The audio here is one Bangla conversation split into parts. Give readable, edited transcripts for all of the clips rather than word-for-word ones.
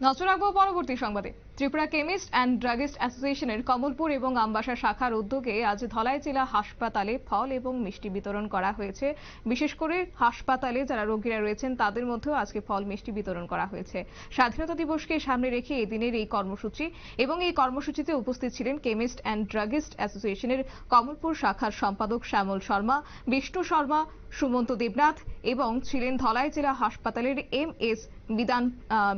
নজর রাখবো পরবর্তী সংবাদে। ত্রিপুরা কেমিস্ট অ্যান্ড ড্রাগিস্ট অ্যাসোসিয়েশনের কমলপুর এবং আমবাসা শাখার উদ্যোগে আজ ধলাই জেলা হাসপাতালে ফল এবং মিষ্টি বিতরণ করা হয়েছে। বিশেষ করে হাসপাতালে যারা রোগীরা রয়েছেন তাদের মধ্যেও আজকে ফল মিষ্টি বিতরণ করা হয়েছে। স্বাধীনতা দিবসকে সামনে রেখে এই দিনের এই কর্মসূচি এবং এই কর্মসূচিতে উপস্থিত ছিলেন কেমিস্ট অ্যান্ড ড্রাগিস্ট অ্যাসোসিয়েশনের কমলপুর শাখার সম্পাদক শ্যামল শর্মা, বিষ্ণু শর্মা, সুমন্ত দেবনাথ এবং ছিলেন ধলাই জেলা হাসপাতালের এমএস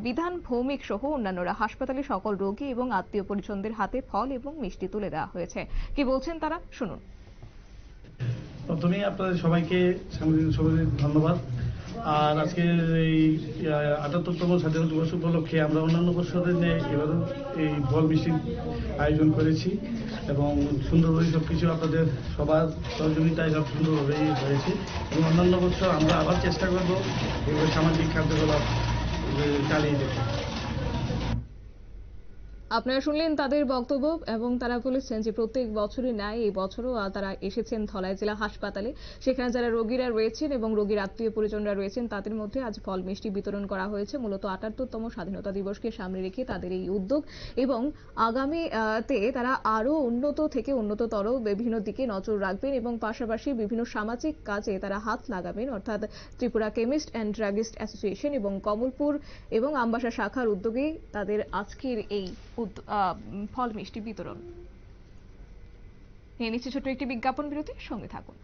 বিধান ভৌমিক সহ অন্যান্যরা। হাসপাতালে সকল রোগী এবং আত্মীয় পরিজনদের হাতে ফল এবং মিষ্টি তুলে দেওয়া হয়েছে। কি বলছেন তারা, শুনুন। প্রথমেই আপনাদের সবাইকে ধন্যবাদ। আর আজকে এই ৭৮তম স্বাধীনতা দিবস উপলক্ষে আমরা অন্যান্য বছরের নিয়ে এবারও এই ফল মিষ্টির আয়োজন করেছি এবং সুন্দরভাবে সবকিছু আপনাদের সবার সহযোগিতায় সব সুন্দরভাবেই হয়েছে এবং অন্যান্য বছর আমরা আবার চেষ্টা করবো এগুলো সামাজিক কার্যকলাপ চালিয়ে যেতে। আপনারা শুনলেন তাদের বক্তব্য এবং তারা বলেছেন যে প্রত্যেক বছরই ন্যায় এই বছরও তারা এসেছেন ধলাই জেলা হাসপাতালে। সেখানে যারা রোগীরা রয়েছেন এবং রোগীর আত্মীয় পরিজনরা রয়েছেন তাদের মধ্যে আজ ফল মিষ্টি বিতরণ করা হয়েছে। মূলত ৭৮তম স্বাধীনতা দিবসকে সামনে রেখে তাদের এই উদ্যোগ এবং আগামীতে তারা আরো উন্নত থেকে উন্নততর বিভিন্ন দিকে নজর রাখবেন এবং পাশাপাশি বিভিন্ন সামাজিক কাজে তারা হাত লাগাবেন। অর্থাৎ Tripura chemist and druggist association এবং কমলপুর এবং আমবাসা শাখার উদ্যোগে তাদের আজকের এই ফল মিষ্টি বিতরণ। নিয়ে নিচ্ছে ছোট্ট একটি বিজ্ঞাপন বিরতি, সঙ্গে থাকুন।